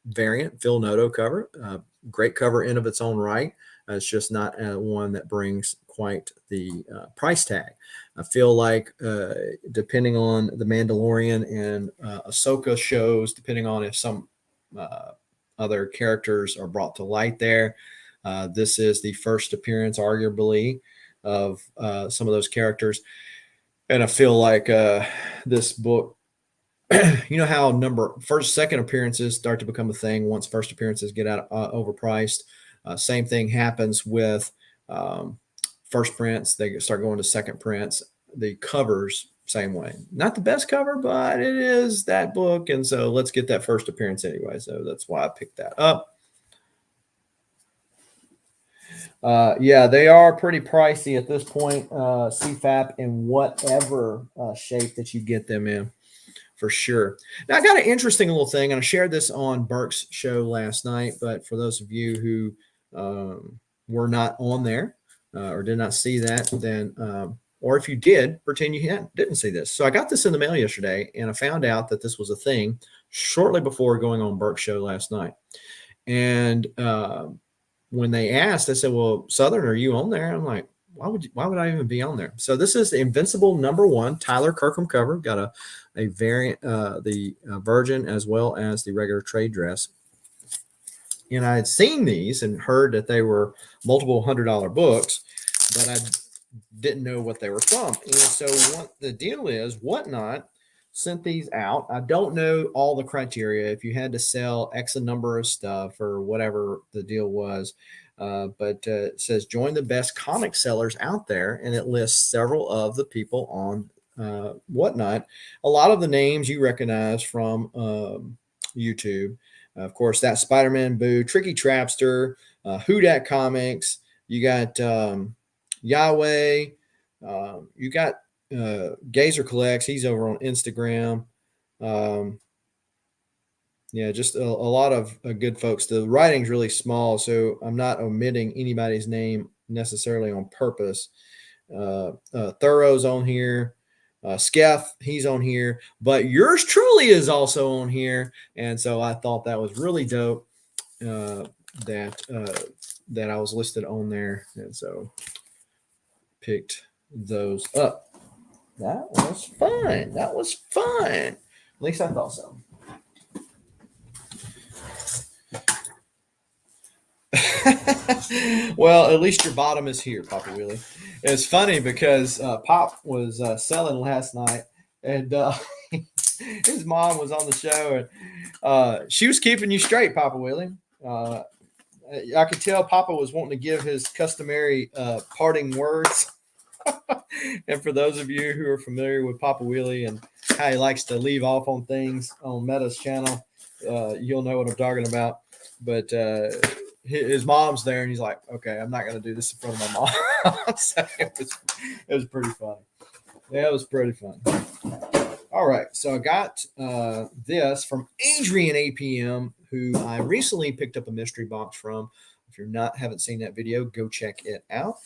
[SPEAKER 3] variant, Phil Noto cover. Great cover in of its own right. It's just not one that brings quite the price tag. I feel like depending on the Mandalorian and Ahsoka shows, depending on if some other characters are brought to light there, this is the first appearance, arguably, of some of those characters. And I feel like this book, you know how second appearances start to become a thing once first appearances get out overpriced. Same thing happens with first prints. They start going to second prints. The covers, same way. Not the best cover, but it is that book. And so let's get that first appearance anyway. So that's why I picked that up. Yeah, they are pretty pricey at this point, CFAP, in whatever shape that you get them in, for sure. Now, I got an interesting little thing, and I shared this on Burke's show last night, but for those of you who were not on there or did not see that, then or if you did, pretend you didn't see this. So I got this in the mail yesterday, and I found out that this was a thing shortly before going on Burke's show last night. And when they asked, I said, well, Southern, are you on there? I'm like, why would I even be on there? So this is the Invincible #1 Tyler Kirkham cover. Got a variant, the Virgin as well as the regular trade dress. And I had seen these and heard that they were multiple $100 books, but I didn't know what they were from. And so what the deal is, Whatnot sent these out. I don't know all the criteria, if you had to sell X a number of stuff or whatever the deal was. But it says join the best comic sellers out there, and it lists several of the people on Whatnot. A lot of the names you recognize from YouTube. Of course, that Spider-Man Boo, Tricky Trapster, Who Dat Comics. You got Yahweh. You got Gazer Collects. He's over on Instagram. Yeah, just a lot of good folks. The writing's really small, so I'm not omitting anybody's name necessarily on purpose. Thorough's on here. Skeff, he's on here, but yours truly is also on here, and so I thought that was really dope that I was listed on there, and so picked those up. That was fun. That was fun. At least I thought so. Well, at least your bottom is here, Papa Wheelie. It's funny because Pop was selling last night, and his mom was on the show, and she was keeping you straight, Papa Wheelie. I could tell Papa was wanting to give his customary parting words. And for those of you who are familiar with Papa Wheelie and how he likes to leave off on things on Meta's channel, you'll know what I'm talking about. But his mom's there, and he's like, okay, I'm not going to do this in front of my mom. So it was pretty funny. Yeah, it was pretty fun. All right, so I got this from Adrian APM, who I recently picked up a mystery box from. If you haven't seen that video, go check it out.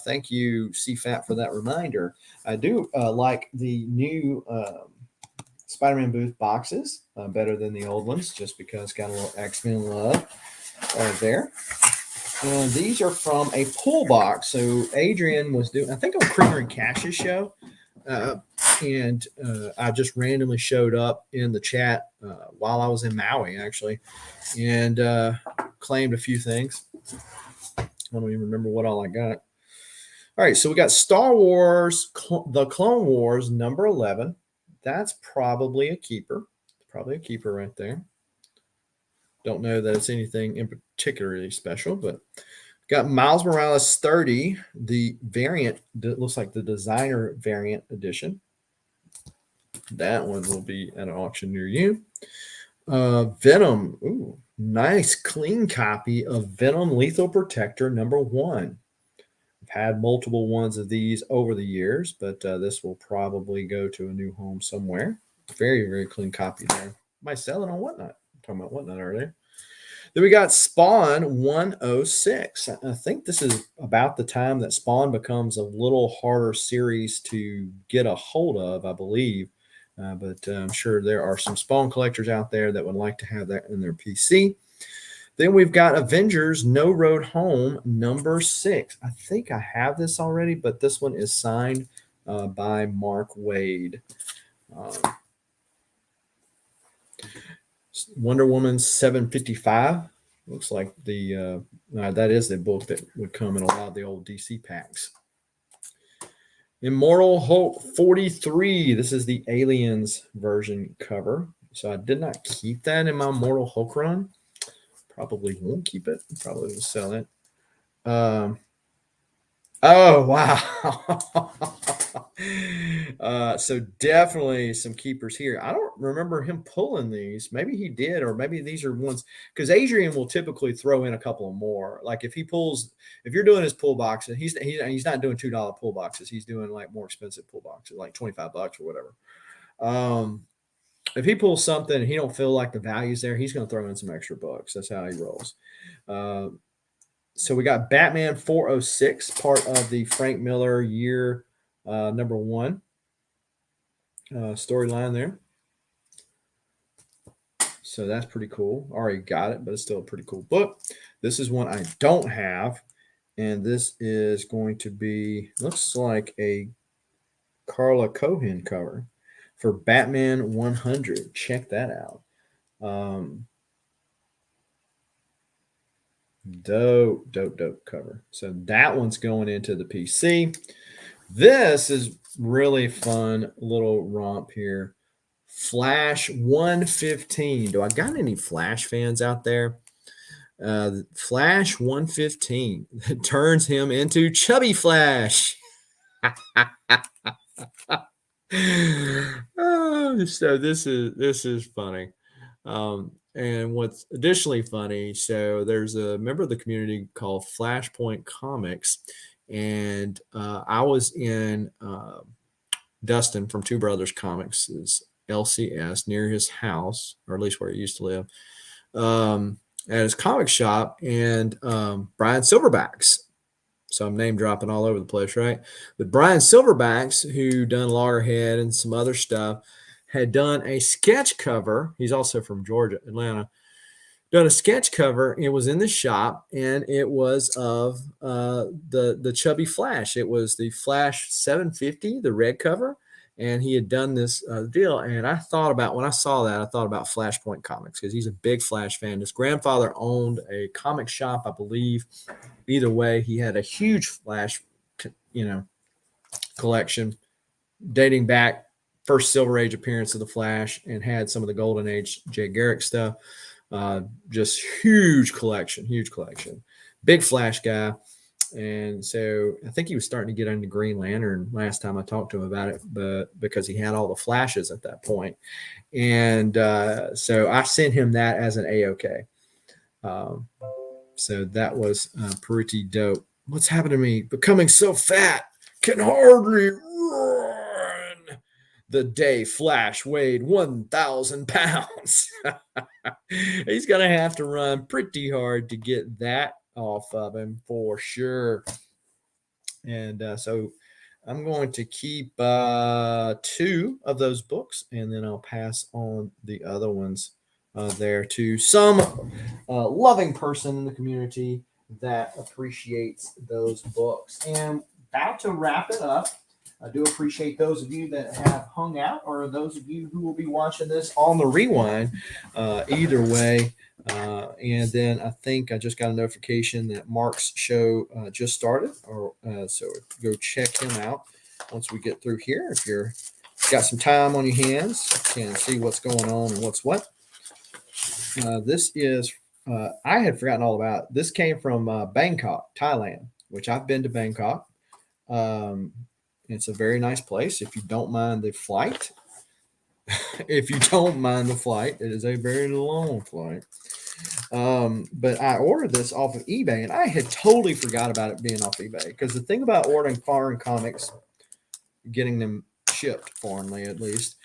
[SPEAKER 3] Thank you, CFAT, for that reminder. I do like the new Spider-Man booth boxes better than the old ones, just because got a little X-Men love there. And these are from a pull box. So Adrian was doing, I think, on Creamer and Cash's show. And I just randomly showed up in the chat while I was in Maui, actually, and claimed a few things. I don't even remember what all I got. All right, so we got Star Wars, The Clone Wars, number 11. That's probably a keeper. Probably a keeper right there. Don't know that it's anything in particularly special, but got Miles Morales 30, the variant that looks like the designer variant edition. That one will be at an auction near you. Venom, Nice clean copy of Venom Lethal Protector #1. I've had multiple ones of these over the years, but this will probably go to a new home somewhere. Very, very clean copy there. Might sell it on Whatnot. I'm talking about Whatnot earlier. Then we got Spawn 106. I think this is about the time that Spawn becomes a little harder series to get a hold of, I believe. But I'm sure there are some Spawn collectors out there that would like to have that in their PC. Then we've got Avengers No Road Home #6. I think I have this already, but this one is signed by Mark Waid. Wonder Woman 755. Looks like the that is the book that would come in a lot of the old DC packs. Immortal Hulk 43. This is the Aliens version cover. So I did not keep that in my Immortal Hulk run. Probably won't keep it. Probably will sell it. Oh, wow. So definitely some keepers here. I don't remember him pulling these. Maybe he did, or maybe these are ones, because Adrian will typically throw in a couple more. Like if you're doing his pull boxes, he's not doing $2 pull boxes. He's doing like more expensive pull boxes, like $25 or whatever. If he pulls something and he don't feel like the value's there, he's going to throw in some extra bucks. That's how he rolls. So we got Batman 406, part of the Frank Miller year #1 storyline there. So that's pretty cool. Already got it, but it's still a pretty cool book. This is one I don't have, and this is going to be, looks like a Carla Cohen cover for Batman 100. Check that out. Dope cover. So that one's going into the PC. This is really fun little romp here. Flash 115. Do I got any Flash fans out there? Flash 115 turns him into Chubby Flash. So this is funny. And what's additionally funny, so there's a member of the community called Flashpoint Comics, and I was in Dustin from Two Brothers Comics' LCS near his house, or at least where he used to live, at his comic shop, and Brian Silverbacks. So I'm name dropping all over the place, right? But Brian Silverbacks, who done Loggerhead and some other stuff, had done a sketch cover. He's also from Georgia, Atlanta. Done a sketch cover. It was in the shop, and it was of the Chubby Flash. It was the Flash 750, the red cover, and he had done this deal. And I thought about, when I saw that, I thought about Flashpoint Comics, because he's a big Flash fan. His grandfather owned a comic shop, I believe. Either way, he had a huge Flash, collection dating back first Silver Age appearance of the Flash, and had some of the Golden Age Jay Garrick stuff. Just huge collection. Big Flash guy. And so I think he was starting to get into Green Lantern last time I talked to him about it, but because he had all the Flashes at that point. And so I sent him that as an A-OK. So that was pretty dope. What's happened to me? Becoming so fat, can hardly run. The day Flash weighed 1,000 pounds. He's going to have to run pretty hard to get that off of him for sure. And so I'm going to keep 2 of those books, and then I'll pass on the other ones there to some loving person in the community that appreciates those books. And about to wrap it up. I do appreciate those of you that have hung out, or those of you who will be watching this on the rewind. Either way. And then I think I just got a notification that Mark's show just started, so go check him out once we get through here. If you're got some time on your hands, can see what's going on and what's what. This is I had forgotten all about it. This came from Bangkok, Thailand, which I've been to Bangkok. It's a very nice place if you don't mind the flight. It is a very long flight. But I ordered this off of eBay, and I had totally forgot about it being off eBay, because the thing about ordering foreign comics, getting them shipped foreignly at least,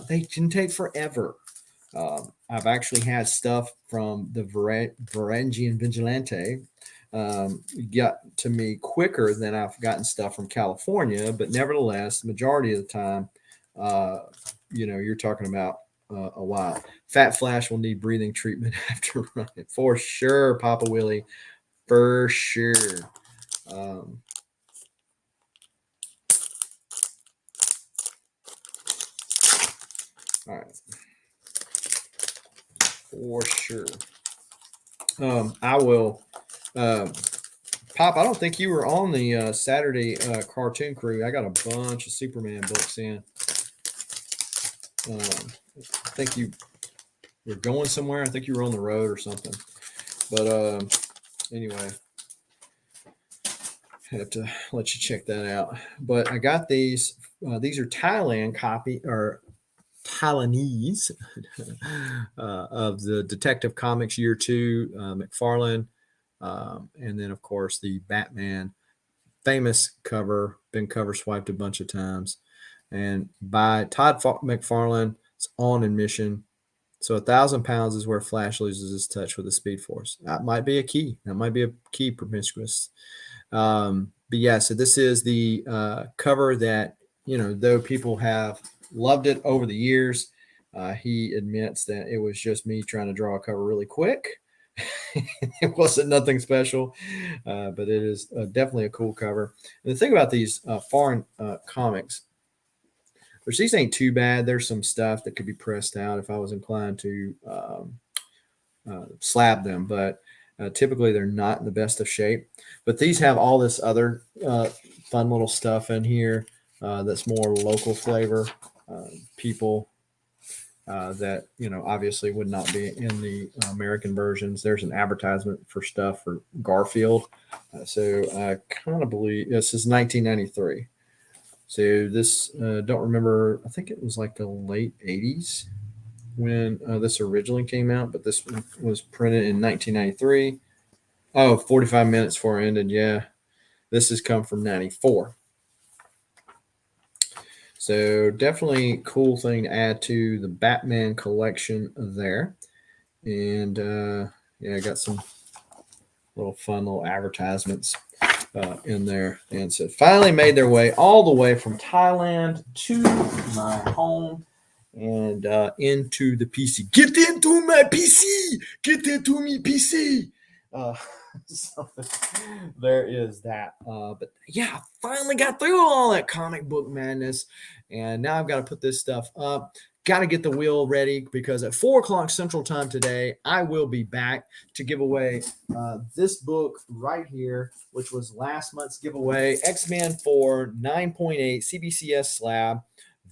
[SPEAKER 3] they can take forever. I've actually had stuff from the Varangian Vigilante got to me quicker than I've gotten stuff from California, but nevertheless, the majority of the time, you're talking about a while. Fat Flash will need breathing treatment after running, for sure, Papa Willie, for sure. Um, all right, for sure. I will. Pop, I don't think you were on the Saturday cartoon crew. I got a bunch of Superman books in. I think you were going somewhere. I think you were on the road or something. But anyway, I have to let you check that out. But I got these. These are Thailand copy or Taiwanese of the Detective Comics Year 2, McFarlane. And then, of course, the Batman famous cover, been cover swiped a bunch of times. And by Todd McFarlane, it's on admission. So 1,000 pounds is where Flash loses his touch with the Speed Force. That might be a key. That might be a key, promiscuous. But yeah, so this is the cover that, though people have loved it over the years, he admits that it was just me trying to draw a cover really quick. It wasn't nothing special, but it is definitely a cool cover. And the thing about these foreign comics, which these ain't too bad. There's some stuff that could be pressed out if I was inclined to slab them, but typically they're not in the best of shape. But these have all this other fun little stuff in here that's more local flavor. People that obviously would not be in the American versions. There's an advertisement for stuff for Garfield. So I kind of believe this is 1993. So this don't remember. I think it was like the late 80s when this originally came out, but this was printed in 1993. Oh, 45 minutes before it ended. Yeah, this has come from 94. So definitely cool thing to add to the Batman collection there. And yeah, I got some little fun little advertisements in there. And so finally made their way all the way from Thailand to my home and into the PC. Get into my PC! Get into me PC! So there is that. But yeah, I finally got through all that comic book madness. And now I've got to put this stuff up. Got to get the wheel ready because at 4 o'clock Central Time today, I will be back to give away this book right here, which was last month's giveaway, X-Men 4 9.8 CBCS slab.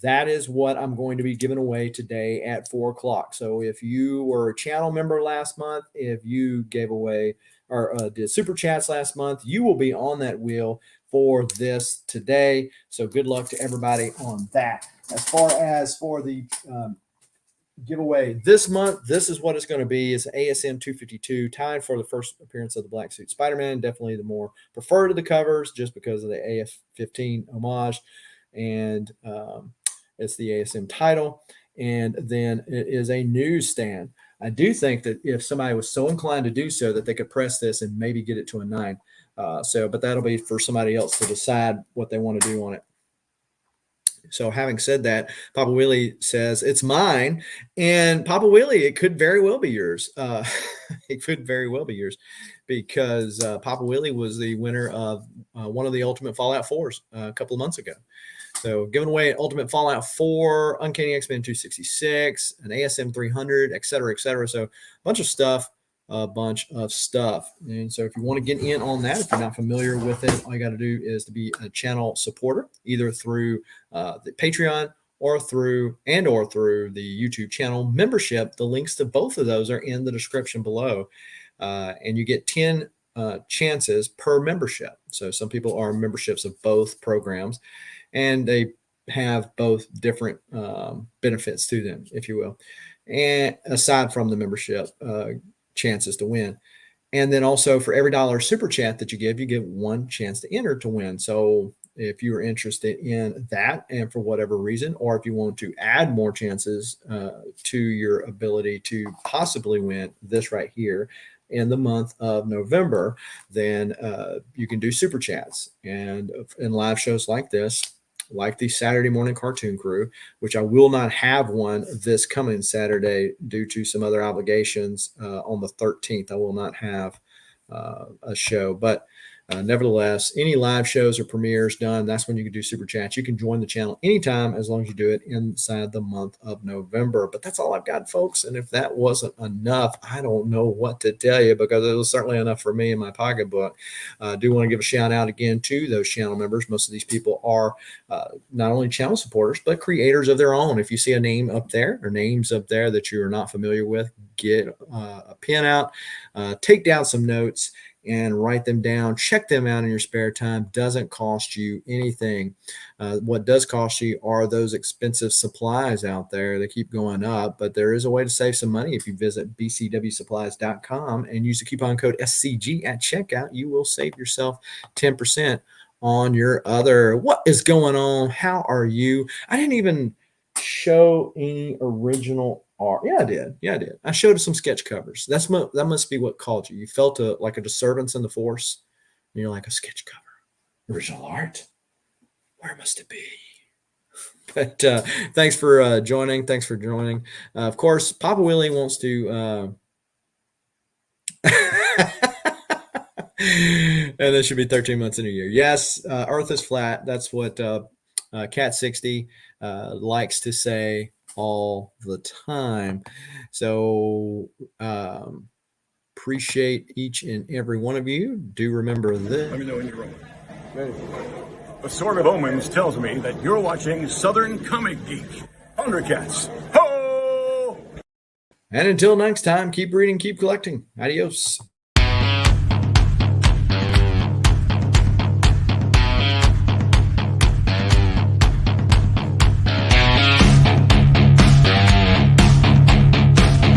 [SPEAKER 3] That is what I'm going to be giving away today at 4 o'clock. So if you were a channel member last month, if you gave away or did super chats last month, you will be on that wheel for this today. So good luck to everybody on that. As far as for the giveaway this month, this is what it's going to be. It's ASM 252, tied for the first appearance of the Black Suit Spider-Man. Definitely the more preferred of the covers just because of the AF-15 homage. And it's the ASM title. And then it is a newsstand. I do think that if somebody was so inclined to do so, that they could press this and maybe get it to a 9. But that'll be for somebody else to decide what they want to do on it. So having said that, Papa Willie says it's mine, and Papa Willie, it could very well be yours. It could very well be yours because Papa Willie was the winner of one of the Ultimate Fallout 4s a couple of months ago. So giving away Ultimate Fallout 4, Uncanny X-Men 266, an ASM 300, et cetera, et cetera. So a bunch of stuff. And so if you want to get in on that, if you're not familiar with it, all you got to do is to be a channel supporter, either through the Patreon or through the YouTube channel membership. The links to both of those are in the description below. And you get 10 chances per membership. So some people are memberships of both programs, and they have both different benefits to them, if you will. And aside from the membership, chances to win. And then also for every $1 super chat that you give one chance to enter to win. So if you're interested in that, and for whatever reason, or if you want to add more chances to your ability to possibly win this right here in the month of November, then you can do super chats. And in live shows like this, like the Saturday morning cartoon crew, which I will not have one this coming Saturday due to some other obligations. On the 13th, I will not have a show, but nevertheless, any live shows or premieres done, that's when you can do super chats. You can join the channel anytime as long as you do it inside the month of November. But that's all I've got, folks. And if that wasn't enough, I don't know what to tell you, because it was certainly enough for me in my pocketbook. I do want to give a shout out again to those channel members. Most of these people are not only channel supporters, but creators of their own. If you see a name up there or names up there that you are not familiar with, get a pen out, take down some notes, and write them down. Check them out in your spare time. Doesn't cost you anything. What does cost you are those expensive supplies out there. They keep going up, but there is a way to save some money. If you visit bcwsupplies.com and use the coupon code SCG at checkout, you will save yourself 10% on your other. What is going on? How are you? I didn't even show any original art. Yeah, I did. I showed some sketch covers. That must be what called you. You felt like a disturbance in the force. And you're like, a sketch cover, original art. Where must it be? But thanks for joining. Thanks for joining. Of course, Papa Willie wants to. And this should be 13 months in a year. Yes, Earth is flat. That's what Cat 60 likes to say all the time. So appreciate each and every one of you. Do remember this.
[SPEAKER 4] Let me know when you're ready. A Sword of Omens tells me that you're watching Southern Comic Geek. Thundercats. Ho!
[SPEAKER 3] And until next time, keep reading, keep collecting. Adios.